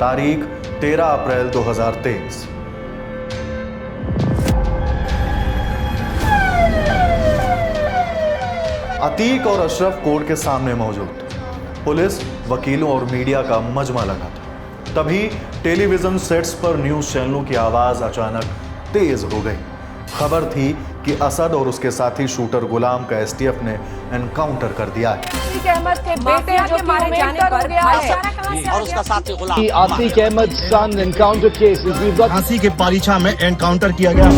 तारीख 13 अप्रैल 2023। अतीक और अशरफ कोर्ट के सामने मौजूद थे। पुलिस, वकीलों और मीडिया का मजमा लगा था। तभी टेलीविजन सेट्स पर न्यूज चैनलों की आवाज अचानक तेज हो गई। खबर थी कि असद और उसके साथी शूटर गुलाम का एसटीएफ ने एनकाउंटर कर दिया है। अहमद के बेटे जो मारे जाने पर और उसका साथी गुलाम आतिक अहमद सन एनकाउंटर केसेस झांसी के पारीछा में एनकाउंटर किया गया।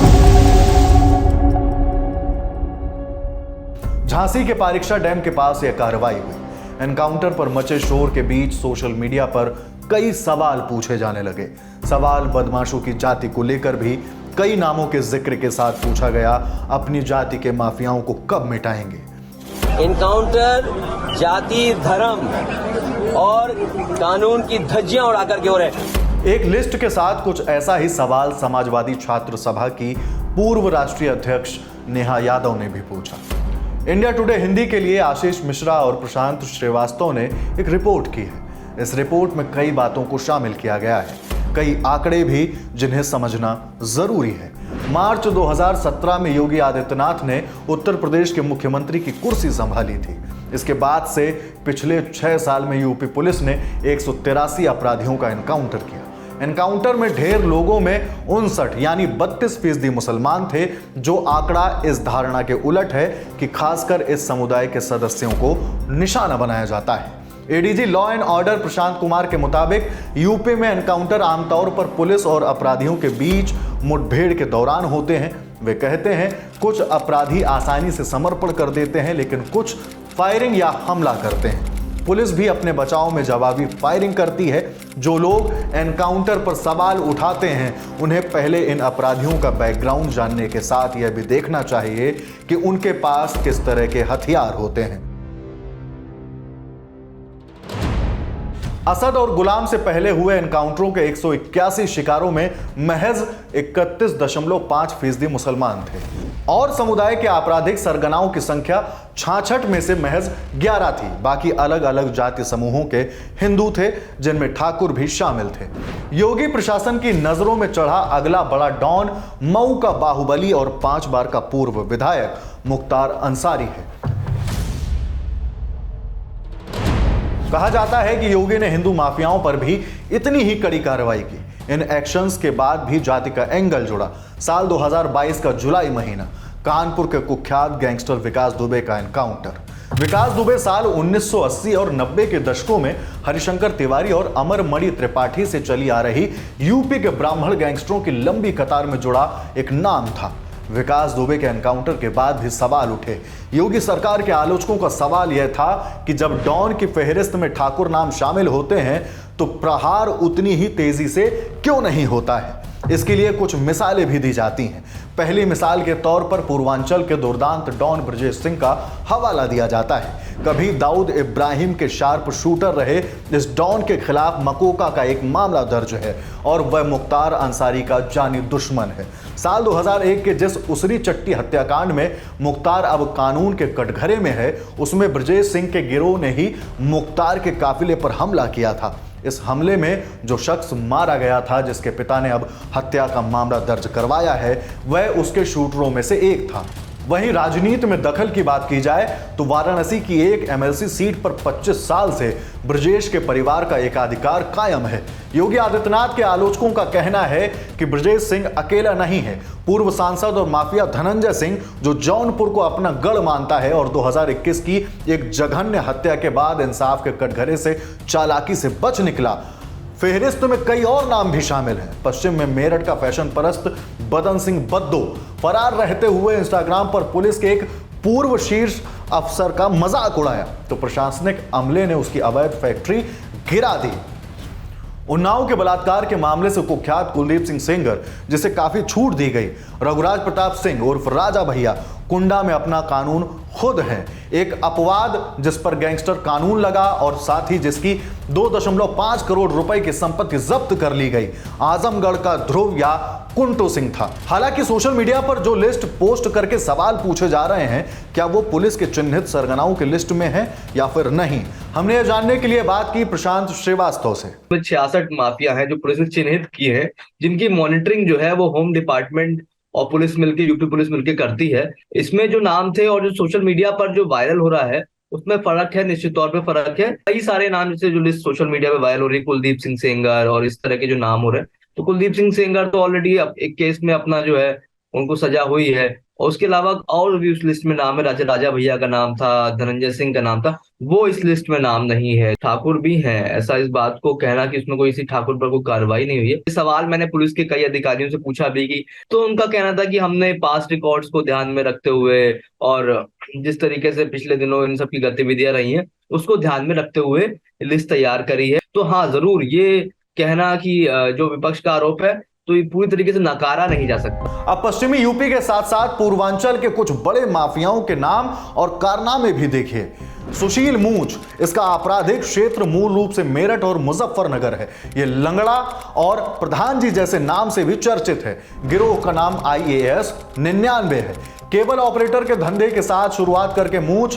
झांसी के पारीक्षा डैम के पास यह कार्रवाई हुई। एनकाउंटर पर मचे शोर के बीच सोशल मीडिया पर कई सवाल पूछे जाने लगे। सवाल बदमाशों की जाति को लेकर भी कई नामों के जिक्र के साथ पूछा गया। अपनी जाति के माफियाओं को कब मिटाएंगे? एनकाउंटर जाति, धर्म और कानून की धज्जियां उड़ाकर के हो रहे। एक लिस्ट के साथ कुछ ऐसा ही सवाल समाजवादी छात्र सभा की पूर्व राष्ट्रीय अध्यक्ष नेहा यादव ने भी पूछा। इंडिया टुडे हिंदी के लिए आशीष मिश्रा और प्रशांत श्रीवास्तव ने एक रिपोर्ट की है। इस रिपोर्ट में कई बातों को शामिल किया गया है, कई आंकड़े भी जिन्हें समझना जरूरी है। मार्च 2017 में योगी आदित्यनाथ ने उत्तर प्रदेश के मुख्यमंत्री की कुर्सी संभाली थी। इसके बाद से पिछले 6 साल में यूपी पुलिस ने 183 अपराधियों का एनकाउंटर किया। एनकाउंटर में ढेर लोगों में 59 यानी 32% मुसलमान थे, जो आंकड़ा इस धारणा के उलट है कि खासकर इस समुदाय के सदस्यों को निशाना बनाया जाता है। ADG law and order Prashant Kumar के मुताबिक यूपी में एनकाउंटर आमतौर पर पुलिस और अपराधियों के बीच मुठभेड़ के दौरान होते हैं। वे कहते हैं कुछ अपराधी आसानी से समर्पण कर देते हैं, लेकिन कुछ फायरिंग या हमला करते हैं। पुलिस भी अपने बचाव में जवाबी फायरिंग करती है। जो लोग एनकाउंटर पर सवाल उठाते हैं उन्हें पहले इन अपराधियों का बैकग्राउंड जानने के साथ यह भी देखना चाहिए कि उनके पास किस तरह के हथियार होते हैं। असद और गुलाम से पहले हुए एनकाउंटरों के 181 शिकारों में महज 31.5% मुसलमान थे और समुदाय के आपराधिक सरगनाओं की संख्या 66 में से महज 11 थी। बाकी अलग अलग जाति समूहों के हिंदू थे, जिनमें ठाकुर भी शामिल थे। योगी प्रशासन की नजरों में चढ़ा अगला बड़ा डॉन मऊ का बाहुबली और 5 बार का पूर्व विधायक मुख्तार अंसारी है। कहा जाता है कि योगी ने हिंदू माफियाओं पर भी इतनी ही कड़ी कार्रवाई की। इन एक्शंस के बाद भी जाति का एंगल जुड़ा। साल 2022 का जुलाई महीना, कानपुर के कुख्यात गैंगस्टर विकास दुबे का एनकाउंटर। विकास दुबे साल 1980 और 90 के दशकों में हरिशंकर तिवारी और अमरमणि त्रिपाठी से चली आ रही यूपी के ब्राह्मण गैंगस्टरों की लंबी कतार में जुड़ा एक नाम था। विकास दुबे के एनकाउंटर के बाद भी सवाल उठे। योगी सरकार के आलोचकों का सवाल यह था कि जब डॉन की फहरिस्त में ठाकुर नाम शामिल होते हैं तो प्रहार उतनी ही तेजी से क्यों नहीं होता है। इसके लिए कुछ मिसालें भी दी जाती हैं। पहली मिसाल के तौर पर पूर्वांचल के दुर्दांत डॉन ब्रजेश सिंह का हवाला दिया जाता है। कभी दाऊद इब्राहिम के शार्प शूटर रहे इस डॉन के खिलाफ मकोका का एक मामला दर्ज है और वह मुख्तार अंसारी का जानी दुश्मन है। साल 2001 के जिस उसरी चट्टी हत्याकांड में मुख्तार अब कानून के कटघरे में है, उसमें ब्रजेश सिंह के गिरोह ने ही मुख्तार के काफिले पर हमला किया था। इस हमले में जो शख्स मारा गया था, जिसके पिता ने अब हत्या का मामला दर्ज करवाया है, वह उसके शूटरों में से एक था। वहीं राजनीति में दखल की बात की जाए तो वाराणसी की एक एमएलसी सीट पर 25 साल से ब्रजेश के परिवार का एकाधिकार कायम है। योगी आदित्यनाथ के आलोचकों का कहना है कि ब्रजेश सिंह अकेला नहीं है। पूर्व सांसद और माफिया धनंजय सिंह, जो जौनपुर को अपना गढ़ मानता है और 2021 की एक जघन्य हत्या के बाद इंसाफ के कटघरे से चालाकी से बच निकला। फेहरिस्त में कई और नाम भी शामिल हैं। पश्चिम में मेरठ का फैशन परस्त बदन सिंह बद्दो फरार रहते हुए इंस्टाग्राम पर पुलिस के एक पूर्व शीर्ष अफसर का मजाक उड़ाया तो प्रशासनिक अमले ने उसकी अवैध फैक्ट्री गिरा दी। उन्नाव के बलात्कार के मामले से कुख्यात कुलदीप सिंह सेंगर, जिसे काफी छूट दी गई, रघुराज प्रताप सिंह उर्फ राजा भैया कुंडा में अपना कानून खुद है। एक अपवाद जिस पर गैंगस्टर कानून लगा और साथ ही जिसकी 2.5 करोड़ रुपए की संपत्ति जब्त कर ली गई, आजमगढ़ का ध्रुव या कुंटू सिंह था। हालांकि सोशल मीडिया पर जो लिस्ट पोस्ट करके सवाल पूछे जा रहे हैं, क्या वो पुलिस के चिन्हित सरगनाओं की लिस्ट में है या फिर नहीं, हमने ये जानने के लिए बात की प्रशांत श्रीवास्तव से। 66 माफिया हैं जो पुलिस ने चिन्हित किए हैं, जिनकी मॉनिटरिंग जो है वो होम डिपार्टमेंट और पुलिस मिलकर, यूपी पुलिस मिलकर करती है। इसमें जो नाम थे और जो सोशल मीडिया पर जो वायरल हो रहा है उसमें फर्क है, निश्चित तौर पे फर्क है। कई सारे नाम जैसे जो लिस्ट सोशल मीडिया पे वायरल हो रही है, कुलदीप सिंह सेंगर और इस तरह के जो नाम हो रहे हैं, तो कुलदीप सिंह सेंगर तो ऑलरेडी एक केस में अपना जो है उनको सजा हुई है। और उसके अलावा और भी उस लिस्ट में नाम है, राजा भैया का नाम था, धनंजय सिंह का नाम था, वो इस लिस्ट में नाम नहीं है। ठाकुर भी हैं, ऐसा इस बात को कहना कि उसमें कोई इसी ठाकुर पर कोई कार्रवाई नहीं हुई है। सवाल मैंने पुलिस के कई अधिकारियों से पूछा भी कि, तो उनका कहना था कि हमने पास्ट रिकॉर्ड्स को ध्यान में रखते हुए और जिस तरीके से पिछले दिनों इन सब की गतिविधियां रही हैं उसको ध्यान में रखते हुए लिस्ट तैयार करी है। तो हाँ, जरूर ये कहना कि जो विपक्ष का आरोप है तो ये पूरी तरीके से नकारा नहीं जा सकता। अब पश्चिमी यूपी के साथ साथ पूर्वांचल के कुछ बड़े माफियाओं के नाम और कारनामे भी देखिए। सुशील मूंछ, इसका आपराधिक क्षेत्र मूल रूप से मेरठ और मुजफ्फरनगर है। यह लंगड़ा और प्रधान जी जैसे नाम से भी चर्चित है। गिरोह का नाम IAS 99 है। केबल ऑपरेटर के धंधे के साथ शुरुआत करके मूंछ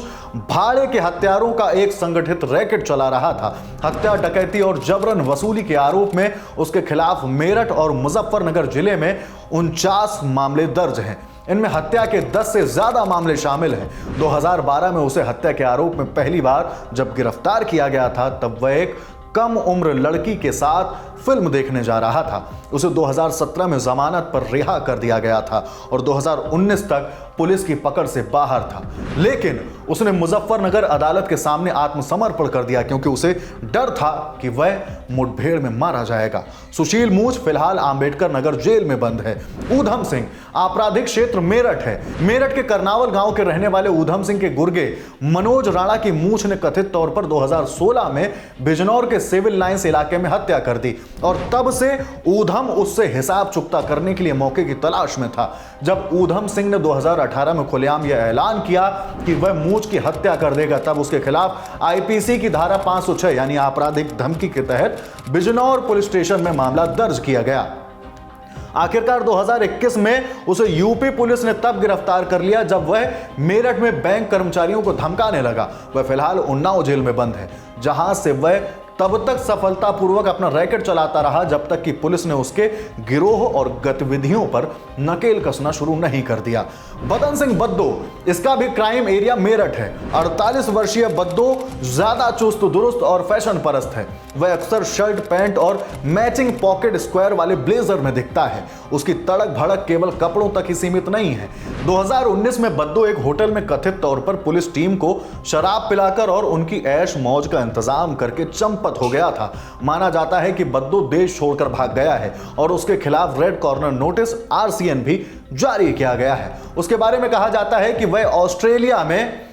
भाड़े के हत्यारों का एक संगठित रैकेट चला रहा था। हत्या, डकैती और जबरन वसूली के आरोप में उसके खिलाफ मेरठ और मुजफ्फरनगर जिले में 49 मामले दर्ज हैं। इनमें हत्या के 10 से ज्यादा मामले शामिल हैं। 2012 में उसे हत्या के आरोप में पहली बार जब गिरफ्तार किया गया था तब वह एक कम उम्र लड़की के साथ फिल्म देखने जा रहा था। उसे 2017 में जमानत पर रिहा कर दिया गया था और 2019 तक पुलिस की पकड़ से बाहर था। लेकिन उसने मुजफ्फरनगर अदालत के सामने आत्मसमर्पण कर दिया क्योंकि उसे डर था कि वह मुठभेड़ में मारा जाएगा। सुशील मूंछ फिलहाल अंबेडकर नगर जेल में बंद है। ऊधम सिंह, आपराधिक क्षेत्र मेरठ है। मेरठ के करनावल गांव के रहने वाले ऊधम सिंह के गुर्गे मनोज राणा की मूंछ ने कथित तौर पर 2016 में बिजनौर के सिविल लाइंस इलाके में हत्या कर दी और तब से ऊधम उससे हिसाब चुकता करने के लिए मौके की तलाश में था। जब ऊधम सिंह ने 2018 में खुलेआम यह ऐलान किया कि वह मूंछ की हत्या कर देगा, तब उसके खिलाफ IPC की धारा 506 यानी आपराधिक धमकी के तहत बिजनौर पुलिस स्टेशन में मामला दर्ज किया गया। आखिरकार 2021 में उसे यूपी पुलिस ने तब गिरफ्तार कर लिया जब वह मेरठ में बैंक कर्मचारियों को धमकाने लगा। वह फिलहाल उन्नाव जेल में बंद है, जहां से वह तब तक सफलतापूर्वक अपना रैकेट चलाता रहा जब तक कि पुलिस ने उसके गिरोह और गतिविधियों पर नकेल कसना शुरू नहीं कर दिया। बदन सिंह बद्दो, इसका भी क्राइम एरिया मेरठ है। 48 वर्षीय बद्दो ज्यादा चुस्त दुरुस्त और फैशन परस्त है। वह अक्सर शर्ट, पैंट और मैचिंग पॉकेट स्क्वायर वाले ब्लेजर में दिखता है। उसकी तड़क भड़क केवल कपड़ों तक ही सीमित नहीं है। 2019 में बद्दो एक होटल में कथित तौर पर पुलिस टीम को शराब पिलाकर और उनकी ऐश मौज का इंतजाम करके चंपत हो गया था। माना जाता है कि बद्दो देश छोड़कर भाग गया है और उसके खिलाफ रेड कॉर्नर नोटिस RCN भी जारी किया गया है। उसके बारे में कहा जाता है कि वह ऑस्ट्रेलिया में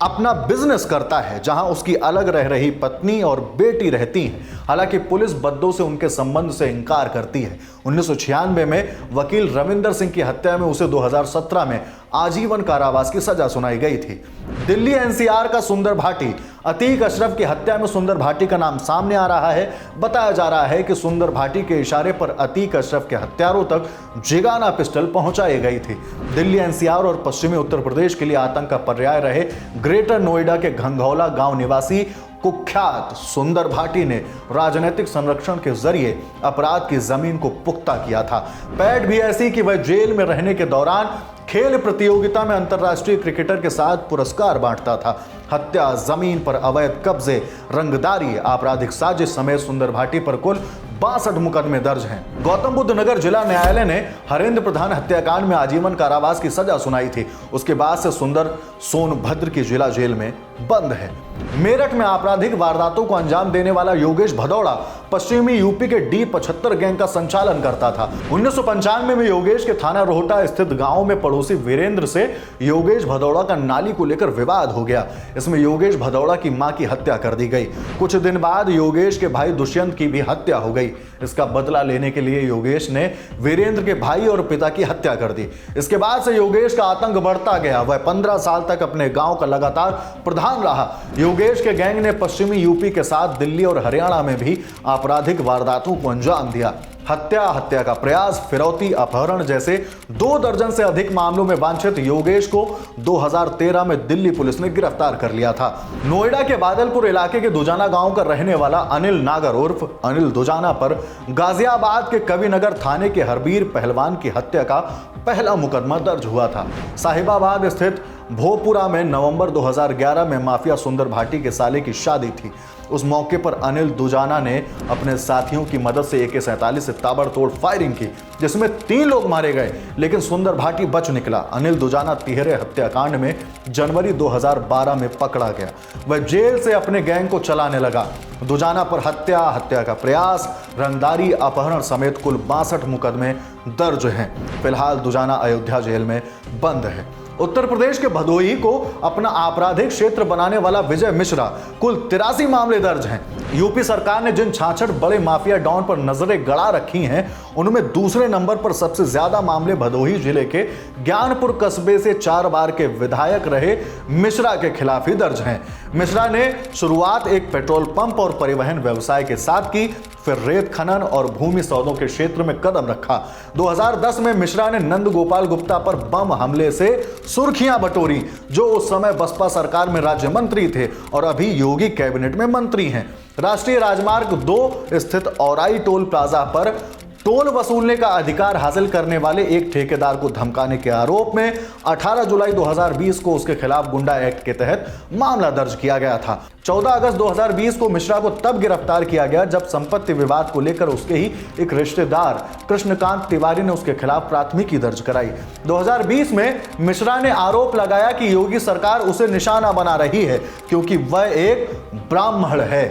अपना बिजनेस करता है, जहां उसकी अलग रह रही पत्नी और बेटी रहती हैं। हालांकि पुलिस बद्दो से उनके संबंध से इनकार करती है। 1996 में वकील रविंदर सिंह की हत्या में उसे 2017 में आजीवन कारावास की सजा सुनाई गई थी। दिल्ली NCR का सुंदर भाटी, अतीक अशरफ की हत्या में सुंदर भाटी का नाम सामने आ रहा है। बताया जा रहा है कि सुंदर भाटी के इशारे पर अतीक अशरफ के हत्यारों तक जिगाना पिस्टल पहुंचाई गई थी। दिल्ली NCR और पश्चिमी उत्तर प्रदेश के लिए आतंक का पर्याय रहे ग्रेटर नोएडा के घंघौला गांव निवासी कुख्यात सुंदर भाटी ने राजनीतिक संरक्षण के जरिए अपराध की जमीन को पुख्ता किया था। पैठ भी ऐसी कि वह जेल में रहने के दौरान खेल प्रतियोगिता में अंतर्राष्ट्रीय क्रिकेटर के साथ पुरस्कार बांटता था। हत्या, जमीन पर अवैध कब्जे, रंगदारी, आपराधिक साजिश समेत सुंदर भाटी पर कुल 62 मुकदमे दर्ज हैं। गौतम बुद्ध नगर जिला न्यायालय ने हरेंद्र प्रधान हत्याकांड में आजीवन कारावास की सजा सुनाई थी। उसके बाद से सुंदर सोनभद्र की जिला जेल में बंद है। मेरठ में आपराधिक वारदातों को अंजाम देने वाला योगेश भदौड़ा पश्चिमी यूपी के D75 गैंग का संचालन करता था। 1995 में योगेश के थाना रोहटा स्थित गांव में पड़ोसी वीरेंद्र से योगेश भदौड़ा का नाली को लेकर विवाद हो गया। इसमें योगेश भदौड़ा की मां की हत्या कर दी गई। कुछ दिन बाद योगेश के भाई दुष्यंत की भी हत्या हो गई। इसका बदला लेने के लिए योगेश ने वीरेंद्र के भाई और पिता की हत्या कर दी। इसके बाद से योगेश का आतंक बढ़ता गया। वह 15 साल तक अपने गांव का लगातार प्रधान रहा। योगेश के गैंग ने पश्चिमी यूपी के साथ दिल्ली और हरियाणा में भी आपराधिक वारदातों को अंजाम दिया। हत्या, हत्या का प्रयास, फिरौती, अपहरण जैसे 2 दर्जन से अधिक मामलों में वांछित योगेश को 2013 में दिल्ली पुलिस ने गिरफ्तार कर लिया था। नोएडा के बादलपुर इलाके के दुजाना गांव का रहने वाला अनिल नागर उर्फ अनिल दुजाना पर गाजियाबाद के कविनगर थाने के हरबीर पहलवान की हत्या का पहला मुकदमा दर्ज हुआ था। साहिबाबाद स्थित भोपुरा में नवंबर 2011 में माफिया सुंदर भाटी के साले की शादी थी। उस मौके पर अनिल दुजाना ने अपने साथियों की मदद से AK-47 से ताबड़तोड़ फायरिंग की, जिसमें 3 लोग मारे गए, लेकिन सुंदर भाटी बच निकला। अनिल दुजाना तिहरे हत्याकांड में जनवरी 2012 में पकड़ा गया। वह जेल से अपने गैंग को चलाने लगा। दुजाना पर हत्या, हत्या का प्रयास, रंगदारी, अपहरण समेत कुल 62 मुकदमे दर्ज हैं। फिलहाल दुजाना अयोध्या जेल में बंद है। उत्तर प्रदेश के भदोही को अपना आपराधिक क्षेत्र बनाने वाला विजय मिश्रा, कुल 83 मामले दर्ज हैं। यूपी सरकार ने जिन 66 बड़े माफिया डॉन पर नजरें गड़ा रखी हैं, उनमें दूसरे नंबर पर सबसे ज्यादा मामले भदोही जिले के ज्ञानपुर कस्बे से 4 बार के विधायक रहे मिश्रा के खिलाफ ही दर्ज हैं। मिश्रा ने शुरुआत एक पेट्रोल पंप और परिवहन व्यवसाय के साथ की, फिर रेत खनन और भूमि सौदों के क्षेत्र में कदम रखा। 2010 में मिश्रा ने नंद गोपाल गुप्ता पर बम हमले से सुर्खियां बटोरी, जो उस समय बसपा सरकार में राज्य मंत्री थे और अभी योगी कैबिनेट में मंत्री हैं। राष्ट्रीय राजमार्ग 2 स्थित औराई टोल प्लाजा पर टोल वसूलने का अधिकार हासिल करने वाले एक ठेकेदार को धमकाने के आरोप में 18 जुलाई 2020 को उसके खिलाफ गुंडा एक्ट के तहत मामला दर्ज किया गया था। 14 अगस्त 2020 को मिश्रा को तब गिरफ्तार किया गया जब संपत्ति विवाद को लेकर उसके ही एक रिश्तेदार कृष्णकांत तिवारी ने उसके खिलाफ प्राथमिकी दर्ज कराई। 2020 में मिश्रा ने आरोप लगाया कि योगी सरकार उसे निशाना बना रही है क्योंकि वह एक ब्राह्मण है।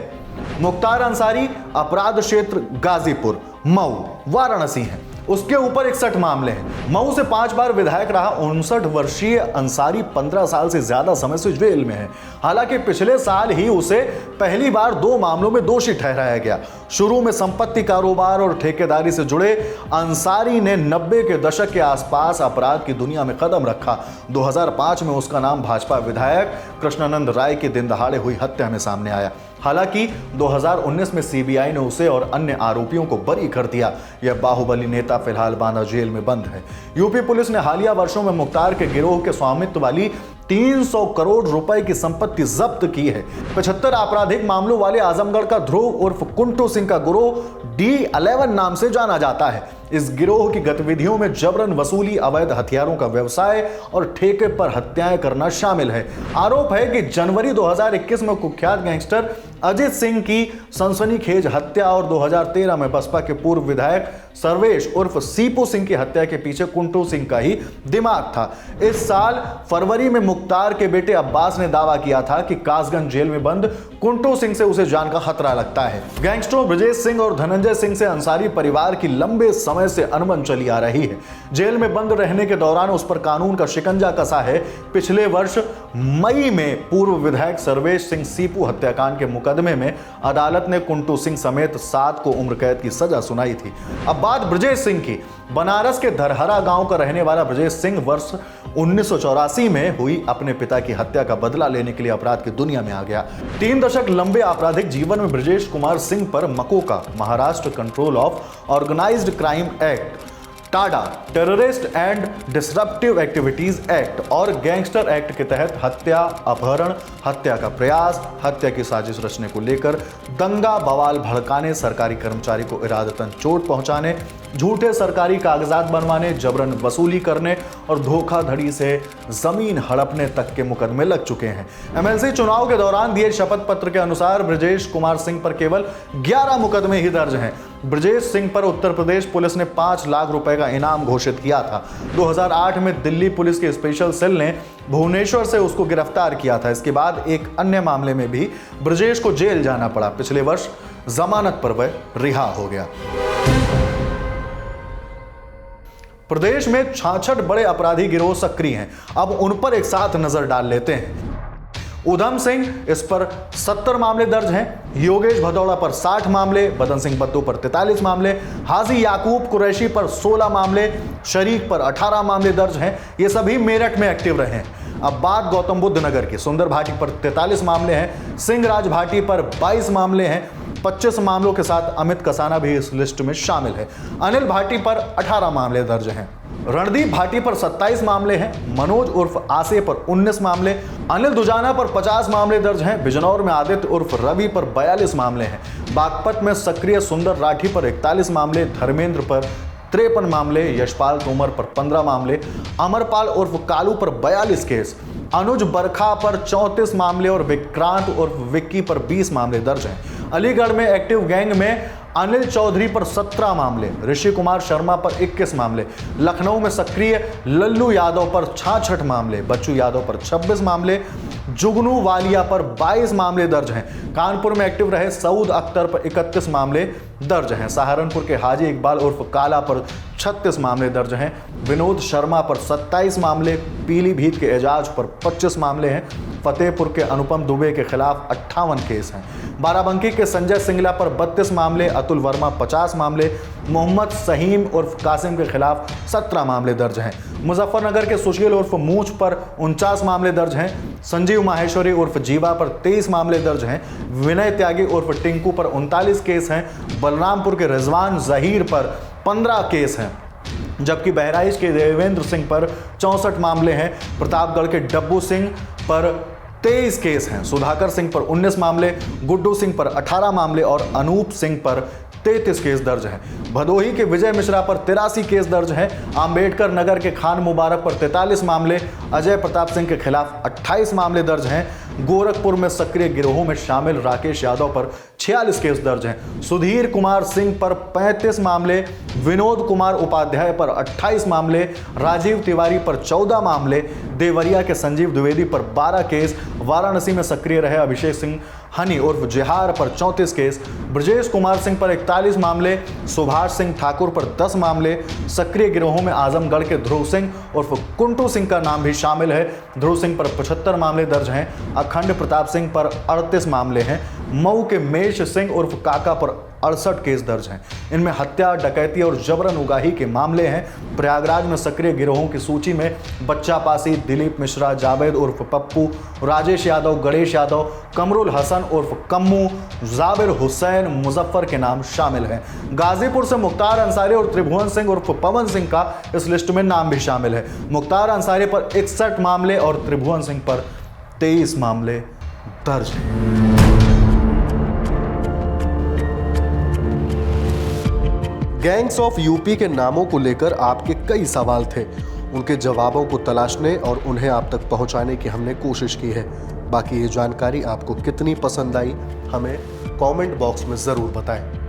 मुख्तार अंसारी अपराध क्षेत्र गाजीपुर, मऊ, वाराणसी है। उसके ऊपर 61 मामले हैं। मऊ से 5 बार विधायक रहा 59 वर्षीय अंसारी 15 साल से ज्यादा समय से जेल में है। हालांकि पिछले साल ही उसे पहली बार 2 मामलों में दोषी ठहराया गया। शुरू में संपत्ति कारोबार और ठेकेदारी से जुड़े अंसारी ने 90 के दशक के आसपास अपराध की दुनिया में कदम रखा। 2005 में उसका नाम भाजपा विधायक कृष्णानंद राय की दिन दहाड़े हुई हत्या में सामने आया। हालांकि 2019 में सीबीआई ने उसे और अन्य आरोपियों को बरी कर दिया। यह बाहुबली नेता फिलहाल बांदा जेल में बंद है। यूपी पुलिस ने हालिया वर्षों में मुख्तार के गिरोह के स्वामित्व वाली 300 करोड़ रुपए की संपत्ति जब्त की है। 75 आपराधिक मामलों वाले आजमगढ़ का ध्रुव उर्फ कुंटू सिंह का गिरोह D11 नाम से जाना जाता है। इस गिरोह की गतिविधियों में जबरन वसूली, अवैध हथियारों का व्यवसाय और ठेके पर हत्याएं करना शामिल है। आरोप है कि जनवरी 2021 में कुख्यात गैंगस्टर अजित सिंह की सनसनीखेज हत्या और 2013 में बसपा के पूर्व विधायक सर्वेश उर्फ सीपू सिंह की हत्या के पीछे कुंटू सिंह का ही दिमाग था। इस साल फरवरी में मुख्तार के बेटे अब्बास ने दावा किया था कि कासगंज जेल में बंद कुंटू सिंह से उसे जान का खतरा लगता है। गैंगस्टरों ब्रजेश सिंह और धनंजय सिंह से अंसारी परिवार की लंबे समय से अनबन चली आ रही है। जेल में बंद रहने के दौरान उस पर कानून का शिकंजा कसा है। पिछले वर्ष मई में पूर्व विधायक सर्वेश सिंह सीपू हत्याकांड के मुकदमे में अदालत ने कुंटू सिंह समेत 7 को उम्र कैद की सजा सुनाई थी। अब बात ब्रजेश सिंह की। बनारस के धरहरा गांव का रहने वाला ब्रजेश सिंह वर्ष 1984 में हुई अपने पिता की हत्या का बदला लेने के लिए अपराध की दुनिया में आ गया। 3 दशक लंबे आपराधिक जीवन में ब्रजेश कुमार सिंह पर MCOCA, Maharashtra control of organised crime act, TADA, terrorist and disruptive activities act और गैंगस्टर एक्ट के तहत हत्या, अपहरण, हत्या का प्रयास, हत्या की साजिश रचने को लेकर दंगा बवाल भड़काने, सरकारी कर्मचारी को इरादतन चोट पहुंचाने, झूठे सरकारी कागजात बनवाने, जबरन वसूली करने और धोखाधड़ी से जमीन हड़पने तक के मुकदमे लग चुके हैं। एमएलसी चुनाव के दौरान दिए शपथ पत्र के अनुसार ब्रजेश कुमार सिंह पर केवल 11 मुकदमे ही दर्ज हैं। ब्रजेश सिंह पर उत्तर प्रदेश पुलिस ने 5 लाख रुपए का इनाम घोषित किया था। 2008 में दिल्ली पुलिस के स्पेशल सेल ने भुवनेश्वर से उसको गिरफ्तार किया था। इसके बाद एक अन्य मामले में भी ब्रजेश को जेल जाना पड़ा। पिछले वर्ष जमानत पर वह रिहा हो गया। प्रदेश में 66 बड़े अपराधी गिरोह सक्रिय हैं। अब उन पर एक साथ नजर डाल लेते हैं। उधम सिंह, इस पर 70 मामले दर्ज हैं। योगेश भदौड़ा पर 60 मामले, बदन सिंह बद्दू पर 43 मामले, हाजी याकूब कुरैशी पर 16 मामले, शरीक पर 18 मामले दर्ज हैं। ये सभी मेरठ में एक्टिव रहे हैं। अब बात गौतम बुद्ध नगर की। सुंदर भाटी पर 43 मामले हैं। सिंह राज भाटी पर 22 मामले हैं। 25 मामलों के साथ अमित कसाना भी इस लिस्ट में शामिल है। अनिल भाटी पर 18 मामले दर्ज हैं। रणदीप भाटी पर 27 मामले हैं। मनोज उर्फ आसे पर 19 मामले, अनिल दुजाना पर 50 मामले दर्ज हैं। बिजनौर में आदित्य उर्फ रवि पर 42 मामले हैं। बागपत में सक्रिय सुंदर राठी पर 41 मामले, धर्मेंद्र पर 53 मामले, यशपाल तोमर पर 15 मामले, अमरपाल उर्फ कालू पर 42 केस, अनुज बरखा पर 34 मामले और विक्रांत उर्फ विक्की पर 20 मामले दर्ज हैं। अलीगढ़ में एक्टिव गैंग में अनिल चौधरी पर 17 मामले, ऋषि कुमार शर्मा पर 21 मामले, लखनऊ में सक्रिय लल्लू यादव पर 66 मामले, बच्चू यादव पर 26 मामले, जुगनू वालिया पर 22 मामले दर्ज हैं। कानपुर में एक्टिव रहे सऊद अख्तर पर 31 मामले दर्ज हैं। सहारनपुर के हाजी इकबाल उर्फ काला पर 36 मामले दर्ज हैं। विनोद शर्मा पर 27 मामले, पीलीभीत के एजाज पर 25 मामले हैं। फतेहपुर के अनुपम दुबे के खिलाफ 58 केस हैं। बाराबंकी के संजय सिंगला पर 32 मामले, अतुल वर्मा 50 मामले, मोहम्मद सहीम उर्फ कासिम के खिलाफ 17 मामले दर्ज हैं। मुजफ्फरनगर के सुशील उर्फ मूछ पर 49 मामले दर्ज हैं। संजीव माहेश्वरी उर्फ जीवा पर 23 मामले दर्ज हैं। विनय त्यागी उर्फ टिंकू पर 39 केस हैं। बलरामपुर के रिजवान जहीर पर 15 केस हैं, जबकि बहराइच के देवेंद्र सिंह पर 64 मामले हैं। प्रतापगढ़ के डब्बू सिंह पर 23 केस हैं। सुधाकर सिंह पर 19 मामले, गुड्डू सिंह पर 18 मामले और अनूप सिंह पर 33 केस दर्ज हैं। भदोही के विजय मिश्रा पर 83 केस दर्ज हैं। अंबेडकर नगर के खान मुबारक पर 43 मामले, अजय प्रताप सिंह के खिलाफ 28 मामले दर्ज हैं। गोरखपुर में सक्रिय गिरोहों में शामिल राकेश यादव पर 46 केस दर्ज हैं। सुधीर कुमार सिंह पर 35 मामले, विनोद कुमार उपाध्याय पर 28 मामले, राजीव तिवारी पर 14 मामले, देवरिया के संजीव द्विवेदी पर 12 केस, वाराणसी में सक्रिय रहे अभिषेक सिंह हनी उर्फ जिहार पर 34 केस, ब्रजेश कुमार सिंह पर 41 मामले, सुभाष सिंह ठाकुर पर 10 मामले। सक्रिय गिरोहों में आजमगढ़ के ध्रुव सिंह उर्फ कुंटू सिंह का नाम भी शामिल है। ध्रुव सिंह पर 75 मामले दर्ज हैं। अखंड प्रताप सिंह पर 38 मामले हैं। मऊ के मेष सिंह उर्फ काका पर 68 केस दर्ज हैं। इनमें हत्या, डकैती और जबरन उगाही के मामले हैं। प्रयागराज में सक्रिय गिरोहों की सूची में बच्चा पासी, दिलीप मिश्रा, जावेद उर्फ पप्पू, राजेश यादव, गणेश यादव, कमरुल हसन उर्फ कम्मू, जाबिर हुसैन मुजफ्फर के नाम शामिल हैं। गाजीपुर से मुख्तार अंसारी और त्रिभुवन सिंह उर्फ पवन सिंह का इस लिस्ट में नाम भी शामिल है। मुख्तार अंसारी पर 61 मामले और त्रिभुवन सिंह पर 23 मामले दर्ज हैं। गैंग्स ऑफ यूपी के नामों को लेकर आपके कई सवाल थे। उनके जवाबों को तलाशने और उन्हें आप तक पहुंचाने की हमने कोशिश की है। बाकी ये जानकारी आपको कितनी पसंद आई, हमें कमेंट बॉक्स में ज़रूर बताएं।